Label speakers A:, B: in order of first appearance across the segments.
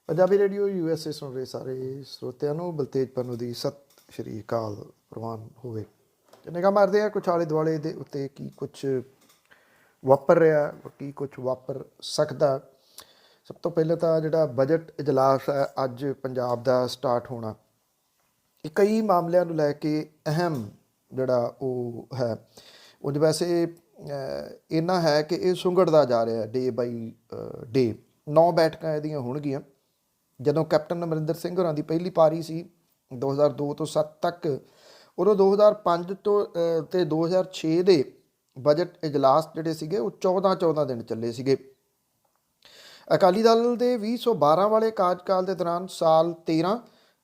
A: Punjabi radio USA ਸੁਣ ਰਹੇ ਸਾਰੇ ਸਰੋਤਿਆਂ ਨੂੰ ਬਲਤੇਜ ਪੰਨੂ ਦੀ ਸਤਿ ਸ਼੍ਰੀ ਅਕਾਲ ਪ੍ਰਵਾਨ ਹੋਵੇ। ਤੇ ਨਿਗਾਹ ਮਾਰਦੇ ਆ ਕੁਛ ਆਲੇ ਦੁਆਲੇ ਦੇ ਉੱਤੇ ਕੀ ਕੁਛ ਵਾਪਰ ਰਿਹਾ, ਕੀ ਕੁਛ ਵਾਪਰ ਸਕਦਾ। ਸਭ ਤੋਂ ਪਹਿਲਾਂ ਤਾਂ ਜਿਹੜਾ ਬਜਟ ਇਜਲਾਸ ਹੈ ਅੱਜ ਪੰਜਾਬ ਦਾ ਸਟਾਰਟ ਹੋਣਾ, ਇਹ ਕਈ ਮਾਮਲਿਆਂ ਨੂੰ ਲੈ ਕੇ ਅਹਿਮ ਜਿਹੜਾ ਉਹ ਹੈ। ਉਂਝ ਵੈਸੇ ਇੰਨਾ ਹੈ ਕਿ ਇਹ ਸੁੰਗੜਦਾ ਜਾ ਰਿਹਾ ਡੇ ਬਾਈ ਡੇ। 9 ਬੈਠਕਾਂ ਇਹਦੀਆਂ ਹੋਣਗੀਆਂ। ਜਦੋਂ ਕੈਪਟਨ ਅਮਰਿੰਦਰ ਸਿੰਘ ਹੋਰਾਂ ਦੀ ਪਹਿਲੀ ਪਾਰੀ ਸੀ 2002 ਤੋਂ 7 ਤੱਕ, ਉਦੋਂ 2005 ਤੋਂ ਤੇ 2006 ਦੇ ਬਜਟ ਇਜਲਾਸ ਜਿਹੜੇ ਸੀਗੇ ਉਹ 14 ਦਿਨ ਚੱਲੇ ਸੀਗੇ। ਅਕਾਲੀ ਦਲ ਦੇ 2012 ਵਾਲੇ ਕਾਰਜਕਾਲ ਦੇ ਦੌਰਾਨ ਸਾਲ 13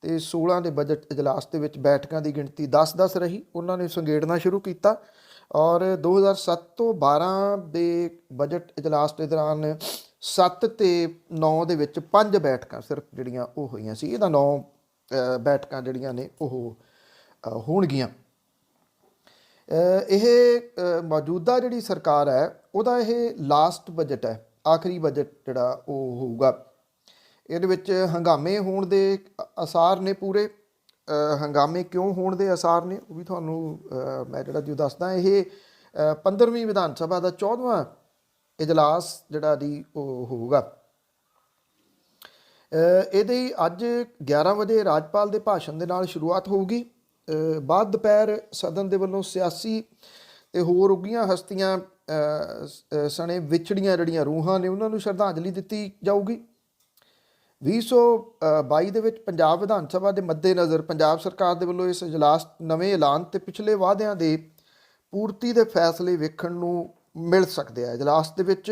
A: ਤੇ 16 ਦੇ ਬਜਟ ਇਜਲਾਸ ਦੇ ਵਿੱਚ ਬੈਠਕਾਂ ਦੀ ਗਿਣਤੀ 10 ਰਹੀ। ਉਹਨਾਂ ਨੇ ਸੰਗੇੜਨਾ ਸ਼ੁਰੂ ਕੀਤਾ ਔਰ 2007 ਤੋਂ 12 ਦੇ ਬਜਟ ਇਜਲਾਸ ਦੇ ਦੌਰਾਨ 7 ਤੇ 9 ਦੇ ਵਿੱਚ 5 ਬੈਠਕਾਂ ਸਿਰਫ ਜਿਹੜੀਆਂ ਉਹ ਹੋਈਆਂ ਸੀ। ਇਹਦਾ 9 ਬੈਠਕਾਂ ਜਿਹੜੀਆਂ ਨੇ ਉਹ ਹੋਣਗੀਆਂ। ਇਹ ਮੌਜੂਦਾ ਜਿਹੜੀ ਸਰਕਾਰ ਹੈ ਉਹਦਾ ਇਹ ਲਾਸਟ ਬਜਟ ਹੈ, ਆਖਰੀ ਬਜਟ ਜਿਹੜਾ ਉਹ ਹੋਊਗਾ। ਇਹਦੇ ਵਿੱਚ ਹੰਗਾਮੇ ਹੋਣ ਦੇ ਆਸਾਰ ਨੇ ਪੂਰੇ। ਹੰਗਾਮੇ ਕਿਉਂ ਹੋਣ ਦੇ ਆਸਾਰ ਨੇ ਉਹ ਵੀ ਤੁਹਾਨੂੰ ਮੈਂ ਜਿਹੜਾ ਜੋ ਦੱਸਦਾ। ਇਹ 15ਵੀਂ ਵਿਧਾਨ ਸਭਾ ਦਾ 14ਵਾਂ ਇਜਲਾਸ ਜਿਹੜਾ ਦੀ ਉਹ ਹੋਊਗਾ। ਇਹਦੀ ਅੱਜ 11 ਵਜੇ ਰਾਜਪਾਲ ਦੇ ਭਾਸ਼ਣ ਦੇ ਨਾਲ ਸ਼ੁਰੂਆਤ ਹੋਊਗੀ। ਬਾਅਦ ਦੁਪਹਿਰ ਸਦਨ ਦੇ ਵੱਲੋਂ ਸਿਆਸੀ ਤੇ ਹੋਰ ਉੱਘੀਆਂ ਹਸਤੀਆਂ ਸਣੇ ਵਿਛੜੀਆਂ ਜਿਹੜੀਆਂ ਰੂਹਾਂ ਨੇ ਉਹਨਾਂ ਨੂੰ ਸ਼ਰਧਾਂਜਲੀ ਦਿੱਤੀ ਜਾਊਗੀ। 2022 ਦੇ ਵਿੱਚ ਪੰਜਾਬ ਵਿਧਾਨ ਸਭਾ ਦੇ ਮੱਦੇਨਜ਼ਰ ਪੰਜਾਬ ਸਰਕਾਰ ਦੇ ਵੱਲੋਂ ਇਸ ਇਜਲਾਸ ਨਵੇਂ ਐਲਾਨ ਤੇ ਪਿਛਲੇ ਵਾਅਦਿਆਂ ਦੇ ਪੂਰਤੀ ਦੇ ਫੈਸਲੇ ਵੇਖਣ ਨੂੰ ਮਿਲ ਸਕਦੇ ਆ। ਇਜਲਾਸ ਦੇ ਵਿੱਚ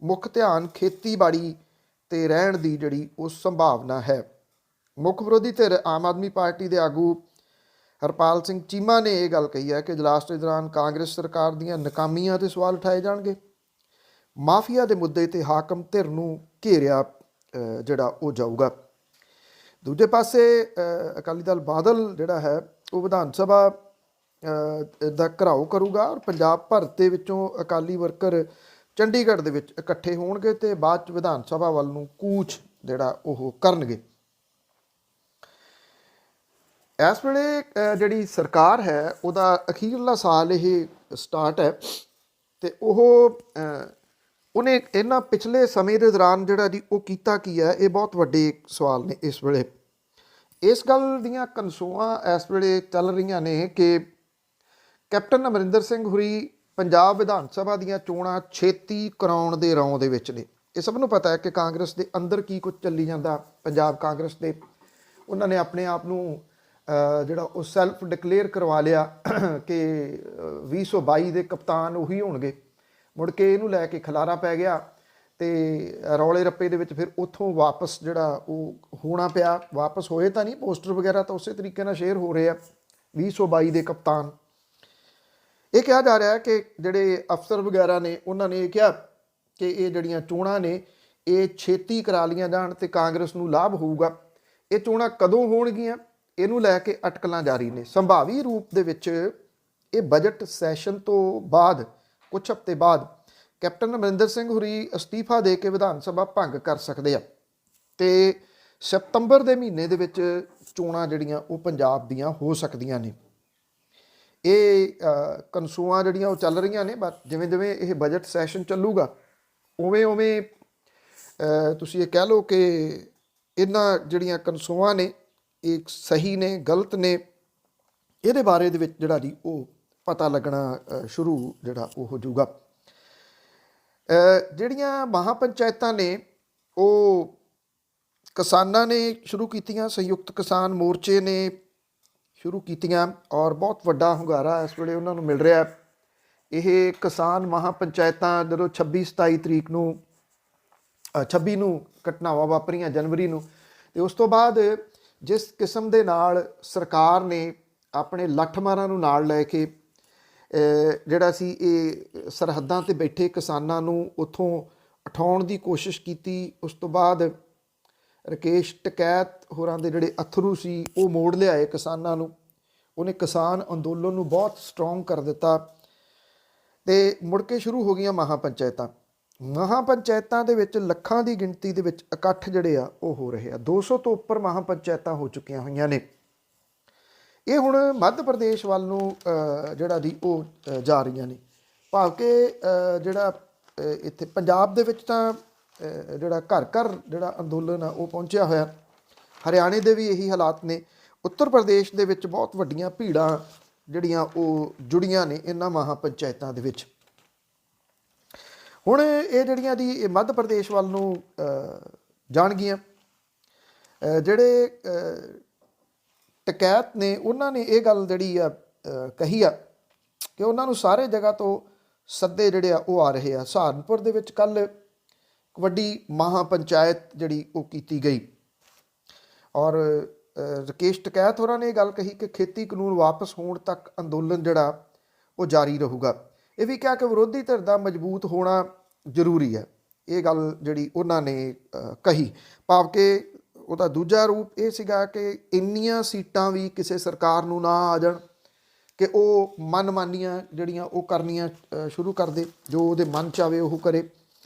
A: ਮੁੱਖ ਧਿਆਨ ਖੇਤੀਬਾੜੀ ਤੇ ਰਹਿਣ ਦੀ ਜਿਹੜੀ ਉਹ ਸੰਭਾਵਨਾ ਹੈ। ਮੁੱਖ ਵਿਰੋਧੀ ਧਿਰ ਆਮ ਆਦਮੀ ਪਾਰਟੀ ਦੇ ਆਗੂ ਹਰਪਾਲ ਸਿੰਘ ਚੀਮਾ ਨੇ ਇਹ ਗੱਲ ਕਹੀ ਹੈ ਕਿ ਇਜਲਾਸ ਦੇ ਦੌਰਾਨ ਕਾਂਗਰਸ ਸਰਕਾਰ ਦੀਆਂ ਨਾਕਾਮੀਆਂ ਤੇ ਸਵਾਲ ਉਠਾਏ ਜਾਣਗੇ। ਮਾਫੀਆ ਦੇ ਮੁੱਦੇ ਤੇ ਹਾਕਮ ਧਿਰ ਨੂੰ ਘੇਰਿਆ ਜਿਹੜਾ ਉਹ ਜਾਊਗਾ। ਦੂਜੇ ਪਾਸੇ ਅਕਾਲੀ ਦਲ ਬਾਦਲ ਜਿਹੜਾ ਹੈ ਉਹ ਵਿਧਾਨ ਸਭਾ ਦਾ ਘਿਰਾਓ ਕਰੂਗਾ ਔਰ ਪੰਜਾਬ ਭਰ ਦੇ ਵਿੱਚੋਂ ਅਕਾਲੀ ਵਰਕਰ ਚੰਡੀਗੜ੍ਹ ਦੇ ਵਿੱਚ ਇਕੱਠੇ ਹੋਣਗੇ ਤੇ ਬਾਅਦ 'ਚ ਵਿਧਾਨ ਸਭਾ ਵੱਲ ਨੂੰ ਕੂਚ ਜਿਹੜਾ ਉਹ ਕਰਨਗੇ। ਇਸ ਵੇਲੇ ਜਿਹੜੀ ਸਰਕਾਰ ਹੈ ਉਹਦਾ ਅਖੀਰਲਾ ਸਾਲ ਇਹ ਸਟਾਰਟ ਹੈ ਤੇ ਉਹਨੇ ਇਹਨਾਂ ਪਿਛਲੇ ਸਮੇਂ ਦੇ ਦੌਰਾਨ ਜਿਹੜਾ ਜੀ ਉਹ ਕੀਤਾ ਕੀ ਹੈ, ਇਹ ਬਹੁਤ ਵੱਡੇ ਸਵਾਲ ਨੇ ਇਸ ਵੇਲੇ। ਇਸ ਗੱਲ ਦੀਆਂ ਕਨਸੂਆਂ ਇਸ ਵੇਲੇ ਚੱਲ ਰਹੀਆਂ ਨੇ ਕਿ ਕੈਪਟਨ ਅਮਰਿੰਦਰ ਸਿੰਘ ਹੋਰੀ ਪੰਜਾਬ ਵਿਧਾਨ ਸਭਾ ਦੀਆਂ ਚੋਣਾਂ ਛੇਤੀ ਕਰਾਉਣ ਦੇ ਰੌਂ ਦੇ ਵਿੱਚ ਨੇ। ਇਹ ਸਭ ਨੂੰ ਪਤਾ ਹੈ ਕਿ ਕਾਂਗਰਸ ਦੇ ਅੰਦਰ ਕੀ ਕੁਝ ਚੱਲੀ ਜਾਂਦਾ। ਪੰਜਾਬ ਕਾਂਗਰਸ ਦੇ ਉਹਨਾਂ ਨੇ ਆਪਣੇ ਆਪ ਨੂੰ ਜਿਹੜਾ ਉਹ ਸੈਲਫ ਡਿਕਲੇਅਰ ਕਰਵਾ ਲਿਆ ਕਿ 2022 ਦੇ ਕਪਤਾਨ ਉਹੀ ਹੋਣਗੇ। ਮੁੜ ਕੇ ਇਹਨੂੰ ਲੈ ਕੇ ਖਲਾਰਾ ਪੈ ਗਿਆ ਤੇ ਰੌਲੇ ਰੱਪੇ ਦੇ ਵਿੱਚ ਫਿਰ ਉੱਥੋਂ ਵਾਪਸ ਜਿਹੜਾ ਉਹ ਹੋਣਾ ਪਿਆ। ਵਾਪਸ ਹੋਏ ਤਾਂ ਨਹੀਂ, ਪੋਸਟਰ ਵਗੈਰਾ ਤਾਂ ਉਸੇ ਤਰੀਕੇ ਨਾਲ ਸ਼ੇਅਰ ਹੋ ਰਹੇ ਆ 2022 ਦੇ ਕਪਤਾਨ। ਇਹ ਕਿਹਾ ਜਾ ਰਿਹਾ ਕਿ ਜਿਹੜੇ ਅਫਸਰ ਵਗੈਰਾ ਨੇ ਉਹਨਾਂ ਨੇ ਇਹ ਕਿਹਾ ਕਿ ਇਹ ਜਿਹੜੀਆਂ ਚੋਣਾਂ ਨੇ ਇਹ ਛੇਤੀ ਕਰਾ ਲਈਆਂ ਜਾਣ ਤੇ ਕਾਂਗਰਸ ਨੂੰ ਲਾਭ ਹੋਊਗਾ। ਇਹ ਚੋਣਾਂ ਕਦੋਂ ਹੋਣਗੀਆਂ ਇਹਨੂੰ ਲੈ ਕੇ ਅਟਕਲਾਂ ਜਾਰੀ ਨੇ। ਸੰਭਾਵੀ ਰੂਪ ਦੇ ਵਿੱਚ ਇਹ ਬਜਟ ਸੈਸ਼ਨ ਤੋਂ ਬਾਅਦ ਕੁਝ ਹਫ਼ਤੇ ਬਾਅਦ ਕੈਪਟਨ ਅਮਰਿੰਦਰ ਸਿੰਘ ਹੋਰੀ ਅਸਤੀਫਾ ਦੇ ਕੇ ਵਿਧਾਨ ਸਭਾ ਭੰਗ ਕਰ ਸਕਦੇ ਆ ਤੇ ਸਤੰਬਰ ਦੇ ਮਹੀਨੇ ਦੇ ਵਿੱਚ ਚੋਣਾਂ ਜਿਹੜੀਆਂ ਉਹ ਪੰਜਾਬ ਦੀਆਂ ਹੋ ਸਕਦੀਆਂ ਨੇ। ਇਹ ਕਨਸੂਆਂ ਜਿਹੜੀਆਂ ਉਹ ਚੱਲ ਰਹੀਆਂ ਨੇ। ਬਟ ਜਿਵੇਂ ਜਿਵੇਂ ਇਹ ਬਜਟ ਸੈਸ਼ਨ ਚੱਲੂਗਾ ਉਵੇਂ ਤੁਸੀਂ ਇਹ ਕਹਿ ਲਓ ਕਿ ਇਹਨਾਂ ਜਿਹੜੀਆਂ ਕਨਸੂਆਂ ਨੇ ਇਹ ਸਹੀ ਨੇ ਗਲਤ ਨੇ, ਇਹਦੇ ਬਾਰੇ ਦੇ ਵਿੱਚ ਜਿਹੜਾ ਜੀ ਉਹ ਪਤਾ ਲੱਗਣਾ ਸ਼ੁਰੂ ਜਿਹੜਾ ਉਹ ਹੋ ਜਾਊਗਾ। ਜਿਹੜੀਆਂ ਮਹਾਪੰਚਾਇਤਾਂ ਨੇ ਉਹ ਕਿਸਾਨਾਂ ਨੇ ਸ਼ੁਰੂ ਕੀਤੀਆਂ, ਸੰਯੁਕਤ ਕਿਸਾਨ ਮੋਰਚੇ ਨੇ ਸ਼ੁਰੂ ਕੀਤੀਆਂ ਔਰ ਬਹੁਤ ਵੱਡਾ ਹੁੰਗਾਰਾ ਇਸ ਵੇਲੇ ਉਹਨਾਂ ਨੂੰ ਮਿਲ ਰਿਹਾ। ਇਹ ਕਿਸਾਨ ਮਹਾਪੰਚਾਇਤਾਂ ਜਦੋਂ 26-27 ਤਰੀਕ ਨੂੰ 26 ਨੂੰ ਘਟਨਾਵਾਂ ਵਾਪਰੀਆਂ ਜਨਵਰੀ ਨੂੰ, ਤੇ ਉਸ ਤੋਂ ਬਾਅਦ ਜਿਸ ਕਿਸਮ ਦੇ ਨਾਲ ਸਰਕਾਰ ਨੇ ਆਪਣੇ ਲੱਠਮਾਰਾਂ ਨੂੰ ਨਾਲ ਲੈ ਕੇ ਜਿਹੜਾ ਸੀ ਇਹ ਸਰਹੱਦਾਂ 'ਤੇ ਬੈਠੇ ਕਿਸਾਨਾਂ ਨੂੰ ਉੱਥੋਂ ਉਠਾਉਣ ਦੀ ਕੋਸ਼ਿਸ਼ ਕੀਤੀ। ਉਸ ਤੋਂ ਬਾਅਦ ਰਕੇਸ਼ ਟਕੈਤ ਹੋਰਾਂ ਦੇ ਜਿਹੜੇ ਅਥਰੂ ਸੀ ਉਹ ਮੋੜ ਲਿਆਏ ਕਿਸਾਨਾਂ ਨੂੰ। ਉਹਨੇ ਕਿਸਾਨ ਅੰਦੋਲਨ ਨੂੰ ਬਹੁਤ ਸਟਰੋਂਗ ਕਰ ਦਿੱਤਾ ਤੇ ਮੁੜ ਕੇ ਸ਼ੁਰੂ ਹੋ ਗਈਆਂ ਮਹਾਪੰਚਾਇਤਾਂ। ਮਹਾਂ ਪੰਚਾਇਤਾਂ ਦੇ ਵਿੱਚ ਲੱਖਾਂ ਦੀ ਗਿਣਤੀ ਦੇ ਵਿੱਚ ਇਕੱਠ ਜਿਹੜੇ ਆ ਉਹ ਹੋ ਰਹੇ ਆ। 200 ਤੋਂ ਉੱਪਰ ਮਹਾਂ ਪੰਚਾਇਤਾਂ ਹੋ ਚੁੱਕੀਆਂ ਹੋਈਆਂ ਨੇ। ਇਹ ਹੁਣ ਮੱਧ ਪ੍ਰਦੇਸ਼ ਵੱਲ ਨੂੰ ਜਿਹੜਾ ਦੀ ਉਹ ਜਾ ਰਹੀਆਂ ਨੇ। ਭਾਵ ਕਿ ਜਿਹੜਾ ਇੱਥੇ ਪੰਜਾਬ ਦੇ ਵਿੱਚ ਤਾਂ ਜਿਹੜਾ ਘਰ ਘਰ ਜਿਹੜਾ ਅੰਦੋਲਨ ਆ ਉਹ ਪਹੁੰਚਿਆ ਹੋਇਆ। ਹਰਿਆਣੇ ਦੇ ਵੀ ਇਹੀ ਹਾਲਾਤ ਨੇ। ਉੱਤਰ ਪ੍ਰਦੇਸ਼ ਦੇ ਵਿੱਚ ਬਹੁਤ ਵੱਡੀਆਂ ਭੀੜਾਂ ਜਿਹੜੀਆਂ ਉਹ ਜੁੜੀਆਂ ਨੇ ਇਹਨਾਂ ਮਹਾਂ ਪੰਚਾਇਤਾਂ ਦੇ ਵਿੱਚ। ਹੁਣ ਇਹ ਜਿਹੜੀਆਂ ਦੀ ਇਹ ਮੱਧ ਪ੍ਰਦੇਸ਼ ਵੱਲ ਨੂੰ ਜਾਣਗੀਆਂ। ਜਿਹੜੇ ਟਕੈਤ ਨੇ ਉਹਨਾਂ ਨੇ ਇਹ ਗੱਲ ਜਿਹੜੀ ਆ ਕਹੀ ਆ ਕਿ ਉਹਨਾਂ ਨੂੰ ਸਾਰੇ ਜਗ੍ਹਾ ਤੋਂ ਸੱਦੇ ਜਿਹੜੇ ਆ ਉਹ ਆ ਰਹੇ ਆ। ਸਹਾਰਨਪੁਰ ਦੇ ਵਿੱਚ ਕੱਲ੍ਹ ਵੱਡੀ ਮਹਾਂ ਪੰਚਾਇਤ ਜਿਹੜੀ ਉਹ ਕੀਤੀ ਗਈ ਔਰ ਰਕੇਸ਼ ਟਕੈਤ ਹੋਰਾਂ ਨੇ ਇਹ ਗੱਲ ਕਹੀ ਕਿ ਖੇਤੀ ਕਾਨੂੰਨ ਵਾਪਸ ਹੋਣ ਤੱਕ ਅੰਦੋਲਨ ਜਿਹੜਾ ਉਹ ਜਾਰੀ ਰਹੂਗਾ। ਇਹ ਵੀ ਕਿਹਾ ਕਿ ਵਿਰੋਧੀ ਧਿਰ ਦਾ ਮਜ਼ਬੂਤ ਹੋਣਾ ਜ਼ਰੂਰੀ ਹੈ। ਇਹ ਗੱਲ ਜਿਹੜੀ ਉਹਨਾਂ ਨੇ ਕਹੀ। ਭਾਵ ਕਿ ਉਹਦਾ ਦੂਜਾ ਰੂਪ ਇਹ ਸੀਗਾ ਕਿ ਇੰਨੀਆਂ ਸੀਟਾਂ ਵੀ ਕਿਸੇ ਸਰਕਾਰ ਨੂੰ ਨਾ ਆ ਜਾਣ ਕਿ ਉਹ ਮਨਮਾਨੀਆਂ ਜਿਹੜੀਆਂ ਉਹ ਕਰਨੀਆਂ ਸ਼ੁਰੂ ਕਰ ਦੇ, ਜੋ ਉਹਦੇ ਮਨ 'ਚ ਆਵੇ ਉਹ ਕਰੇ।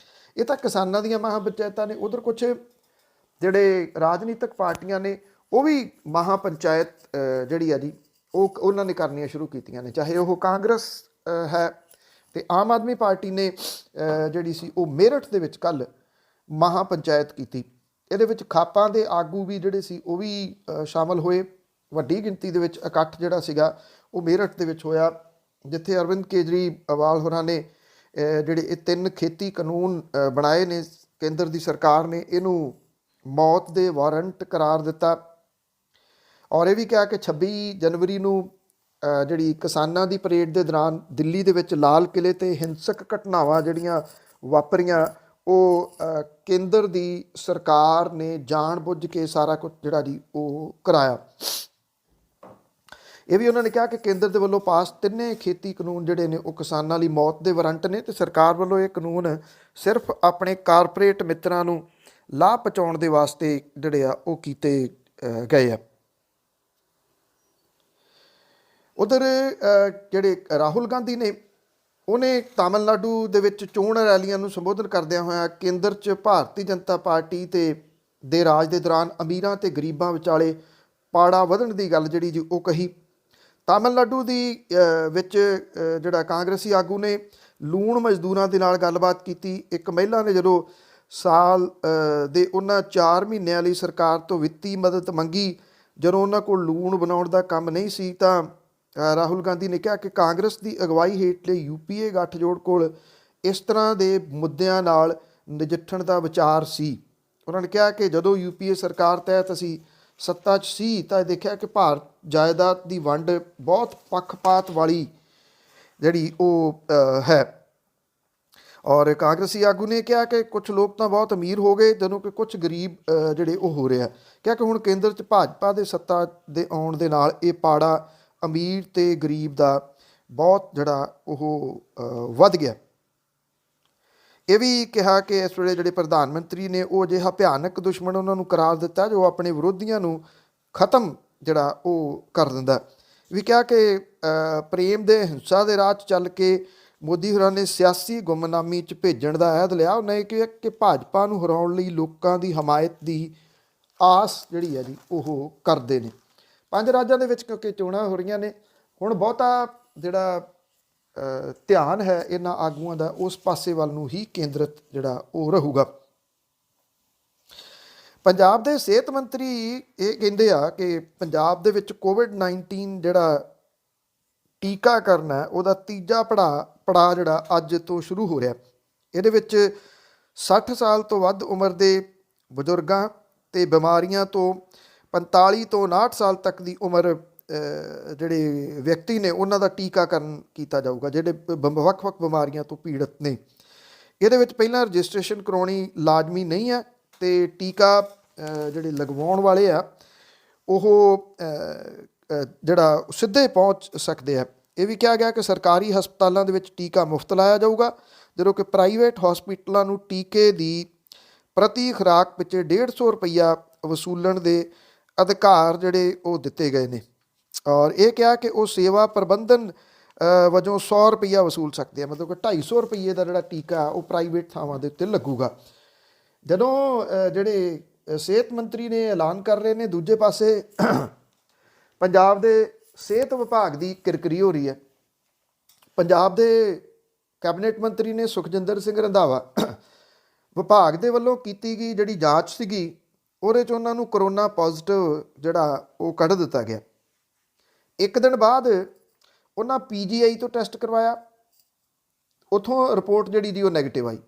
A: ਇਹ ਤਾਂ ਕਿਸਾਨਾਂ ਦੀਆਂ ਮਹਾਂ ਪੰਚਾਇਤਾਂ ਨੇ। ਉੱਧਰ ਕੁਛ ਜਿਹੜੇ ਰਾਜਨੀਤਿਕ ਪਾਰਟੀਆਂ ਨੇ ਉਹ ਵੀ ਮਹਾਂ ਪੰਚਾਇਤ ਜਿਹੜੀ ਆ ਜੀ ਉਹ ਉਹਨਾਂ ਨੇ ਕਰਨੀਆਂ ਸ਼ੁਰੂ ਕੀਤੀਆਂ ਨੇ। ਚਾਹੇ ਉਹ ਕਾਂਗਰਸ ਹੈ ਅਤੇ ਆਮ ਆਦਮੀ ਪਾਰਟੀ ਨੇ ਜਿਹੜੀ ਸੀ ਉਹ ਮੇਰਠ ਦੇ ਵਿੱਚ ਕੱਲ੍ਹ ਮਹਾਂ ਪੰਚਾਇਤ ਕੀਤੀ। ਇਹਦੇ ਵਿੱਚ ਖਾਪਾਂ ਦੇ ਆਗੂ ਵੀ ਜਿਹੜੇ ਸੀ ਉਹ ਵੀ ਸ਼ਾਮਲ ਹੋਏ। ਵੱਡੀ ਗਿਣਤੀ ਦੇ ਵਿੱਚ ਇਕੱਠ ਜਿਹੜਾ ਸੀਗਾ ਉਹ ਮੇਰਠ ਦੇ ਵਿੱਚ ਹੋਇਆ, ਜਿੱਥੇ ਅਰਵਿੰਦ ਕੇਜਰੀਵਾਲ ਹੋਰਾਂ ਨੇ ਜਿਹੜੇ ਇਹ 3 ਖੇਤੀ ਕਾਨੂੰਨ ਬਣਾਏ ਨੇ ਕੇਂਦਰ ਦੀ ਸਰਕਾਰ ਨੇ, ਇਹਨੂੰ ਮੌਤ ਦੇ ਵਾਰੰਟ ਕਰਾਰ ਦਿੱਤਾ। ਔਰ ਇਹ ਵੀ ਕਿਹਾ ਕਿ 26 ਜਨਵਰੀ ਨੂੰ ਜਿਹੜੀ ਕਿਸਾਨਾਂ ਦੀ ਪਰੇਡ ਦੇ ਦੌਰਾਨ ਦਿੱਲੀ ਦੇ ਵਿੱਚ ਲਾਲ ਕਿਲ੍ਹੇ 'ਤੇ ਹਿੰਸਕ ਘਟਨਾਵਾਂ ਜਿਹੜੀਆਂ ਵਾਪਰੀਆਂ ਉਹ ਕੇਂਦਰ ਦੀ ਸਰਕਾਰ ਨੇ ਜਾਣ ਬੁੱਝ ਕੇ ਸਾਰਾ ਕੁਝ ਜਿਹੜਾ ਜੀ ਉਹ ਕਰਾਇਆ। ਇਹ ਵੀ ਉਹਨਾਂ ਨੇ ਕਿਹਾ ਕਿ ਕੇਂਦਰ ਦੇ ਵੱਲੋਂ ਪਾਸ 3 ਖੇਤੀ ਕਾਨੂੰਨ ਜਿਹੜੇ ਨੇ ਉਹ ਕਿਸਾਨਾਂ ਲਈ ਮੌਤ ਦੇ ਵਾਰੰਟ ਨੇ ਅਤੇ ਸਰਕਾਰ ਵੱਲੋਂ ਇਹ ਕਾਨੂੰਨ ਸਿਰਫ ਆਪਣੇ ਕਾਰਪੋਰੇਟ ਮਿੱਤਰਾਂ ਨੂੰ ਲਾਭ ਪਹੁੰਚਾਉਣ ਦੇ ਵਾਸਤੇ ਜਿਹੜੇ ਆ ਉਹ ਕੀਤੇ ਗਏ ਆ। ਉੱਧਰ ਜਿਹੜੇ ਰਾਹੁਲ ਗਾਂਧੀ ਨੇ ਉਹਨੇ ਤਾਮਿਲਨਾਡੂ ਦੇ ਵਿੱਚ ਚੋਣ ਰੈਲੀਆਂ ਨੂੰ ਸੰਬੋਧਨ ਕਰਦਿਆਂ ਹੋਇਆ ਕੇਂਦਰ 'ਚ ਭਾਰਤੀ ਜਨਤਾ ਪਾਰਟੀ ਦੇ ਰਾਜ ਦੇ ਦੌਰਾਨ ਅਮੀਰਾਂ ਅਤੇ ਗਰੀਬਾਂ ਵਿਚਾਲੇ ਪਾੜਾ ਵਧਣ ਦੀ ਗੱਲ ਜਿਹੜੀ ਜੀ ਉਹ ਕਹੀ। ਤਾਮਿਲਨਾਡੂ ਦੀ ਵਿੱਚ ਜਿਹੜਾ ਕਾਂਗਰਸੀ ਆਗੂ ਨੇ ਲੂਣ ਮਜ਼ਦੂਰਾਂ ਦੇ ਨਾਲ ਗੱਲਬਾਤ ਕੀਤੀ। ਇੱਕ ਮਹਿਲਾ ਨੇ ਜਦੋਂ ਸਾਲ ਦੇ ਉਹਨਾਂ 4 ਮਹੀਨਿਆਂ ਲਈ ਸਰਕਾਰ ਤੋਂ ਵਿੱਤੀ ਮਦਦ ਮੰਗੀ, ਜਦੋਂ ਉਹਨਾਂ ਕੋਲ ਲੂਣ ਬਣਾਉਣ ਦਾ ਕੰਮ ਨਹੀਂ ਸੀ, ਤਾਂ ਰਾਹੁਲ ਗਾਂਧੀ ਨੇ ਕਿਹਾ ਕਿ ਕਾਂਗਰਸ ਦੀ ਅਗਵਾਈ ਹੇਠਲੇ UPA ਗੱਠਜੋੜ ਕੋਲ ਇਸ ਤਰ੍ਹਾਂ ਦੇ ਮੁੱਦਿਆਂ ਨਾਲ ਨਜਿੱਠਣ ਦਾ ਵਿਚਾਰ ਸੀ। ਉਹਨਾਂ ਨੇ ਕਿਹਾ ਕਿ ਜਦੋਂ UPA ਸਰਕਾਰ ਤਹਿਤ ਅਸੀਂ ਸੱਤਾ 'ਚ ਸੀ ਤਾਂ ਇਹ ਦੇਖਿਆ ਕਿ ਭਾਰਤ ਜਾਇਦਾਦ ਦੀ ਵੰਡ ਬਹੁਤ ਪੱਖਪਾਤ ਵਾਲੀ ਜਿਹੜੀ ਉਹ ਹੈ। ਔਰ ਕਾਂਗਰਸੀ ਆਗੂ ਨੇ ਕਿਹਾ ਕਿ ਕੁਝ ਲੋਕ ਤਾਂ ਬਹੁਤ ਅਮੀਰ ਹੋ ਗਏ ਜਦੋਂ ਕਿ ਕੁਝ ਗਰੀਬ ਜਿਹੜੇ ਉਹ ਹੋ ਰਿਹਾ। ਕਿਹਾ ਕਿ ਹੁਣ ਕੇਂਦਰ 'ਚ ਭਾਜਪਾ ਦੇ ਸੱਤਾ ਦੇ ਆਉਣ ਦੇ ਨਾਲ ਇਹ ਪਾੜਾ ਅਮੀਰ ਅਤੇ ਗਰੀਬ ਦਾ ਬਹੁਤ ਜਿਹੜਾ ਉਹ ਵੱਧ ਗਿਆ। ਇਹ ਵੀ ਕਿਹਾ ਕਿ ਇਸ ਵੇਲੇ ਜਿਹੜੇ ਪ੍ਰਧਾਨ ਮੰਤਰੀ ਨੇ ਉਹ ਅਜਿਹਾ ਭਿਆਨਕ ਦੁਸ਼ਮਣ ਉਹਨਾਂ ਨੂੰ ਕਰਾਰ ਦਿੱਤਾ ਜੋ ਆਪਣੇ ਵਿਰੋਧੀਆਂ ਨੂੰ ਖਤਮ ਜਿਹੜਾ ਉਹ ਕਰ ਦਿੰਦਾ। ਵੀ ਕਿਹਾ ਕਿ ਪ੍ਰੇਮ ਦੇ ਹਿੰਸਾ ਦੇ ਰਾਹ 'ਚ ਚੱਲ ਕੇ ਮੋਦੀ ਹੋਰਾਂ ਨੇ ਸਿਆਸੀ ਗੁੰਮਨਾਮੀ 'ਚ ਭੇਜਣ ਦਾ ਅਹਿਦ ਲਿਆ। ਉਹਨਾਂ ਨੇ ਕਿਹਾ ਕਿ ਭਾਜਪਾ ਨੂੰ ਹਰਾਉਣ ਲਈ ਲੋਕਾਂ ਦੀ ਹਮਾਇਤ ਦੀ ਆਸ ਜਿਹੜੀ ਹੈ ਜੀ ਉਹ ਕਰਦੇ ਨੇ। 5 ਰਾਜਾਂ ਦੇ ਵਿੱਚ ਕਿਉਂਕਿ ਚੋਣਾਂ ਹੋ ਰਹੀਆਂ ਨੇ, ਹੁਣ ਬਹੁਤਾ ਜਿਹੜਾ ਧਿਆਨ ਹੈ ਇਹਨਾਂ ਆਗੂਆਂ ਦਾ ਉਸ ਪਾਸੇ ਵੱਲ ਨੂੰ ਹੀ ਕੇਂਦਰਿਤ ਜਿਹੜਾ ਉਹ ਰਹੂਗਾ। ਪੰਜਾਬ ਦੇ ਸਿਹਤ ਮੰਤਰੀ ਇਹ ਕਹਿੰਦੇ ਆ ਕਿ ਪੰਜਾਬ ਦੇ ਵਿੱਚ COVID-19 ਜਿਹੜਾ ਟੀਕਾਕਰਨ ਹੈ ਉਹਦਾ ਤੀਜਾ ਪੜਾਅ ਜਿਹੜਾ ਅੱਜ ਤੋਂ ਸ਼ੁਰੂ ਹੋ ਰਿਹਾ। ਇਹਦੇ ਵਿੱਚ 60 ਸਾਲ ਤੋਂ ਵੱਧ ਉਮਰ ਦੇ ਬਜ਼ੁਰਗਾਂ ਅਤੇ ਬਿਮਾਰੀਆਂ ਤੋਂ 45 ਤੋਂ 59 ਸਾਲ ਤੱਕ ਦੀ ਉਮਰ ਜਿਹੜੇ ਵਿਅਕਤੀ ਨੇ ਉਹਨਾਂ ਦਾ ਟੀਕਾਕਰਨ ਕੀਤਾ ਜਾਊਗਾ, ਜਿਹੜੇ ਵੱਖ-ਵੱਖ ਬਿਮਾਰੀਆਂ ਤੋਂ ਪੀੜਤ ਨੇ। ਇਹਦੇ ਵਿੱਚ ਪਹਿਲਾਂ ਰਜਿਸਟ੍ਰੇਸ਼ਨ ਕਰਾਉਣੀ ਲਾਜ਼ਮੀ ਨਹੀਂ ਹੈ ਅਤੇ ਟੀਕਾ ਜਿਹੜੇ ਲਗਵਾਉਣ ਵਾਲੇ ਆ ਉਹ ਜਿਹੜਾ ਸਿੱਧੇ ਪਹੁੰਚ ਸਕਦੇ ਆ। ਇਹ ਵੀ ਕਿਹਾ ਗਿਆ ਕਿ ਸਰਕਾਰੀ ਹਸਪਤਾਲਾਂ ਦੇ ਵਿੱਚ ਟੀਕਾ ਮੁਫਤ ਲਾਇਆ ਜਾਊਗਾ, ਜਦੋਂ ਕਿ ਪ੍ਰਾਈਵੇਟ ਹਸਪੀਟਲਾਂ ਨੂੰ ਟੀਕੇ ਦੀ ਪ੍ਰਤੀ ਖੁਰਾਕ ਪਿੱਛੇ 150 ਰੁਪਈਆ ਵਸੂਲਣ ਦੇ ਅਧਿਕਾਰ ਜਿਹੜੇ ਉਹ ਦਿੱਤੇ ਗਏ ਨੇ। ਔਰ ਇਹ ਕਿਹਾ ਕਿ ਉਹ ਸੇਵਾ ਪ੍ਰਬੰਧਨ ਵਜੋਂ 100 ਰੁਪਈਆ ਵਸੂਲ ਸਕਦੇ ਆ, ਮਤਲਬ ਕਿ 250 ਰੁਪਈਏ ਦਾ ਜਿਹੜਾ ਟੀਕਾ ਉਹ ਪ੍ਰਾਈਵੇਟ ਥਾਵਾਂ ਦੇ ਉੱਤੇ ਲੱਗੂਗਾ। ਜਦੋਂ ਜਿਹੜੇ ਸਿਹਤ ਮੰਤਰੀ ਨੇ ਐਲਾਨ ਕਰ ਰਹੇ ਨੇ, ਦੂਜੇ ਪਾਸੇ ਪੰਜਾਬ ਦੇ ਸਿਹਤ ਵਿਭਾਗ ਦੀ ਕਿਰਕਰੀ ਹੋ ਰਹੀ ਹੈ। ਪੰਜਾਬ ਦੇ ਕੈਬਨਿਟ ਮੰਤਰੀ ਨੇ ਸੁਖਜਿੰਦਰ ਸਿੰਘ ਰੰਧਾਵਾ ਵਿਭਾਗ ਦੇ ਵੱਲੋਂ ਕੀਤੀ ਗਈ ਜਿਹੜੀ ਜਾਂਚ ਸੀਗੀ ਉਹਦੇ 'ਚ ਉਹਨਾਂ ਨੂੰ ਕਰੋਨਾ ਪੋਜ਼ਿਟਿਵ ਜਿਹੜਾ ਉਹ ਕੱਢ ਦਿੱਤਾ ਗਿਆ। ਇੱਕ ਦਿਨ ਬਾਅਦ ਉਹਨਾਂ PGI ਤੋਂ ਟੈਸਟ ਕਰਵਾਇਆ, ਉੱਥੋਂ ਰਿਪੋਰਟ ਜਿਹੜੀ ਦੀ ਉਹ ਨੈਗੇਟਿਵ ਆਈ।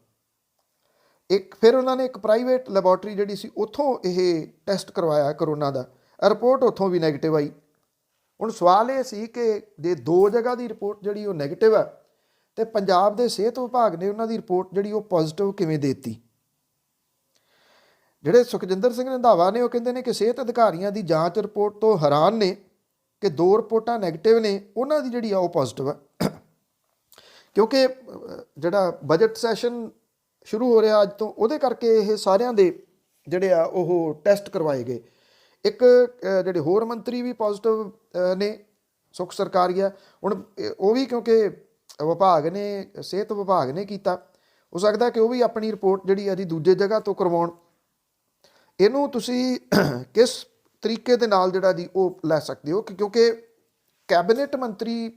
A: ਫਿਰ ਉਹਨਾਂ ਨੇ ਇੱਕ ਪ੍ਰਾਈਵੇਟ ਲੈਬੋਰਟਰੀ ਜਿਹੜੀ ਸੀ ਉੱਥੋਂ ਇਹ ਟੈਸਟ ਕਰਵਾਇਆ ਕਰੋਨਾ ਦਾ, ਰਿਪੋਰਟ ਉੱਥੋਂ ਵੀ ਨੈਗੇਟਿਵ ਆਈ। ਹੁਣ ਸਵਾਲ ਇਹ ਸੀ ਕਿ ਜੇ 2 ਜਗ੍ਹਾ ਦੀ ਰਿਪੋਰਟ ਜਿਹੜੀ ਉਹ ਨੈਗੇਟਿਵ ਆ ਤੇ ਪੰਜਾਬ ਦੇ ਸਿਹਤ ਵਿਭਾਗ ਨੇ ਉਹਨਾਂ ਦੀ ਰਿਪੋਰਟ ਜਿਹੜੀ ਉਹ ਪੋਜ਼ਿਟਿਵ ਕਿਵੇਂ ਦੇ ਦਿੱਤੀ। ਜਿਹੜੇ ਸੁਖਜਿੰਦਰ ਸਿੰਘ ਰੰਧਾਵਾ ਨੇ ਉਹ ਕਹਿੰਦੇ ਨੇ ਕਿ ਸਿਹਤ ਅਧਿਕਾਰੀਆਂ ਦੀ ਜਾਂਚ ਰਿਪੋਰਟ ਤੋਂ ਹੈਰਾਨ ਨੇ ਕਿ 2 ਰਿਪੋਰਟਾਂ ਨੈਗੇਟਿਵ ਨੇ, ਉਹਨਾਂ ਦੀ ਜਿਹੜੀ ਆ ਉਹ ਪੋਜ਼ਿਟਿਵ ਆ। ਕਿਉਂਕਿ ਜਿਹੜਾ ਬਜਟ ਸੈਸ਼ਨ ਸ਼ੁਰੂ ਹੋ ਰਿਹਾ ਅੱਜ ਤੋਂ, ਉਹਦੇ ਕਰਕੇ ਇਹ ਸਾਰਿਆਂ ਦੇ ਜਿਹੜੇ ਆ ਉਹ ਟੈਸਟ ਕਰਵਾਏ ਗਏ। ਇੱਕ ਜਿਹੜੇ ਹੋਰ ਮੰਤਰੀ ਵੀ ਪੋਜ਼ਿਟਿਵ ਨੇ, ਸੁੱਖ ਸਰਕਾਰੀਆ। ਹੁਣ ਉਹ ਵੀ ਕਿਉਂਕਿ ਵਿਭਾਗ ਨੇ, ਸਿਹਤ ਵਿਭਾਗ ਨੇ ਕੀਤਾ, ਹੋ ਸਕਦਾ ਕਿ ਉਹ ਵੀ ਆਪਣੀ ਰਿਪੋਰਟ ਜਿਹੜੀ ਆ ਜੀ ਦੂਜੇ ਜਗ੍ਹਾ ਤੋਂ ਕਰਵਾਉਣ। ਇਹਨੂੰ ਤੁਸੀਂ ਕਿਸ ਤਰੀਕੇ ਦੇ ਨਾਲ ਜਿਹੜਾ ਜੀ ਉਹ ਲੈ ਸਕਦੇ ਹੋ ਕਿ ਕਿਉਂਕਿ ਕੈਬਨਿਟ ਮੰਤਰੀ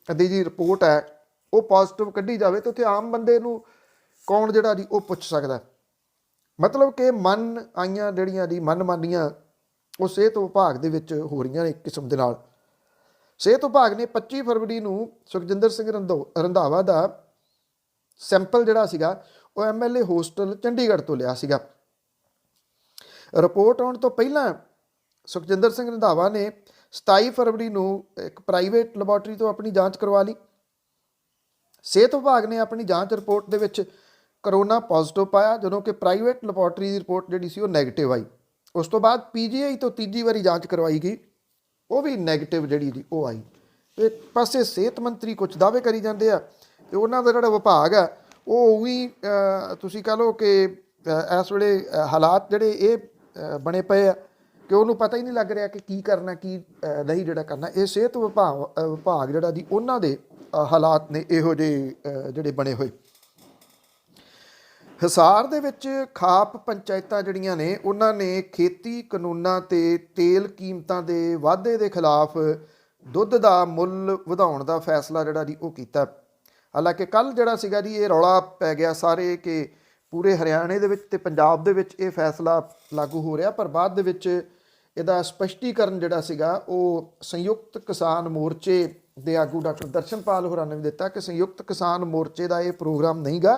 A: ਦੀ ਜੀ ਰਿਪੋਰਟ ਹੈ ਉਹ ਪੋਜ਼ਿਟਿਵ ਕੱਢੀ ਜਾਵੇ ਤਾਂ ਉੱਥੇ ਆਮ ਬੰਦੇ ਨੂੰ ਕੌਣ ਜਿਹੜਾ ਜੀ ਉਹ ਪੁੱਛ ਸਕਦਾ। ਮਤਲਬ ਕਿ ਮਨ ਆਈਆਂ ਜਿਹੜੀਆਂ ਜੀ ਮਨਮਾਨੀਆਂ ਉਹ ਸਿਹਤ ਵਿਭਾਗ ਦੇ ਵਿੱਚ ਹੋ ਰਹੀਆਂ ਨੇ ਇੱਕ ਕਿਸਮ ਦੇ ਨਾਲ। ਸਿਹਤ ਵਿਭਾਗ ਨੇ 25 ਫਰਵਰੀ ਨੂੰ ਸੁਖਜਿੰਦਰ ਸਿੰਘ ਰੰਧਾਵਾ ਦਾ ਸੈਂਪਲ ਜਿਹੜਾ ਸੀਗਾ ਉਹ MLA ਹੋਸਟਲ ਚੰਡੀਗੜ੍ਹ ਤੋਂ ਲਿਆ ਸੀਗਾ। ਰਿਪੋਰਟ ਆਉਣ ਤੋਂ ਪਹਿਲਾਂ ਸੁਖਜਿੰਦਰ ਸਿੰਘ ਰੰਧਾਵਾ ਨੇ 27 ਫਰਵਰੀ ਨੂੰ ਇੱਕ ਪ੍ਰਾਈਵੇਟ ਲੈਬੋਰਟਰੀ ਤੋਂ ਆਪਣੀ ਜਾਂਚ ਕਰਵਾ ਲਈ। ਸਿਹਤ ਵਿਭਾਗ ਨੇ ਆਪਣੀ ਜਾਂਚ ਰਿਪੋਰਟ ਦੇ ਵਿੱਚ ਕਰੋਨਾ ਪੋਜ਼ਿਟਿਵ ਪਾਇਆ, ਜਦੋਂ ਕਿ ਪ੍ਰਾਈਵੇਟ ਲੈਬੋਰਟਰੀ ਦੀ ਰਿਪੋਰਟ ਜਿਹੜੀ ਸੀ ਉਹ ਨੈਗੇਟਿਵ ਆਈ। ਉਸ ਤੋਂ ਬਾਅਦ PGI ਤੋਂ ਤੀਜੀ ਵਾਰੀ ਜਾਂਚ ਕਰਵਾਈ ਗਈ, ਉਹ ਵੀ ਨੈਗੇਟਿਵ ਜਿਹੜੀ ਦੀ ਉਹ ਆਈ। ਇੱਕ ਪਾਸੇ ਸਿਹਤ ਮੰਤਰੀ ਕੁਝ ਦਾਅਵੇ ਕਰੀ ਜਾਂਦੇ ਆ ਤੇ ਉਹਨਾਂ ਦਾ ਜਿਹੜਾ ਵਿਭਾਗ ਆ ਉਹ ਵੀ ਤੁਸੀਂ ਕਹ ਲਓ ਕਿ ਇਸ ਵੇਲੇ ਹਾਲਾਤ ਜਿਹੜੇ ਇਹ ਬਣੇ ਪਏ ਆ ਕਿ ਉਹਨੂੰ ਪਤਾ ਹੀ ਨਹੀਂ ਲੱਗ ਰਿਹਾ ਕਿ ਕੀ ਕਰਨਾ ਕੀ ਨਹੀਂ ਜਿਹੜਾ ਕਰਨਾ। ਇਹ ਸਿਹਤ ਵਿਭਾਗ ਜਿਹੜਾ ਦੀ ਉਹਨਾਂ ਦੇ ਹਾਲਾਤ ਨੇ ਇਹੋ ਜਿਹੇ ਜਿਹੜੇ ਬਣੇ ਹੋਏ। ਹਿਸਾਰ ਦੇ ਵਿੱਚ ਖਾਪ ਪੰਚਾਇਤਾਂ ਜਿਹੜੀਆਂ ਨੇ ਉਹਨਾਂ ਨੇ ਖੇਤੀ ਕਾਨੂੰਨਾਂ ਤੇ ਤੇਲ ਕੀਮਤਾਂ ਦੇ ਵਾਧੇ ਦੇ ਖਿਲਾਫ ਦੁੱਧ ਦਾ ਮੁੱਲ ਵਧਾਉਣ ਦਾ ਫੈਸਲਾ ਜਿਹੜਾ ਜੀ ਉਹ ਕੀਤਾ। ਹਾਲਾਂਕਿ ਕੱਲ੍ਹ ਜਿਹੜਾ ਸੀਗਾ ਜੀ ਇਹ ਰੌਲਾ ਪੈ ਗਿਆ ਸਾਰੇ ਕਿ ਪੂਰੇ ਹਰਿਆਣੇ ਦੇ ਵਿੱਚ ਤੇ ਪੰਜਾਬ ਦੇ ਵਿੱਚ ਇਹ ਫੈਸਲਾ ਲਾਗੂ ਹੋ ਰਿਹਾ, ਪਰ ਬਾਅਦ ਦੇ ਵਿੱਚ ਇਹਦਾ ਸਪਸ਼ਟੀਕਰਨ ਜਿਹੜਾ ਸੀਗਾ ਉਹ ਸੰਯੁਕਤ ਕਿਸਾਨ ਮੋਰਚੇ ਦੇ ਆਗੂ ਡਾਕਟਰ ਦਰਸ਼ਨਪਾਲ ਹੋਰਾਂ ਨੇ ਵੀ ਦਿੱਤਾ ਕਿ ਸੰਯੁਕਤ ਕਿਸਾਨ ਮੋਰਚੇ ਦਾ ਇਹ ਪ੍ਰੋਗਰਾਮ ਨਹੀਂ ਗਾ।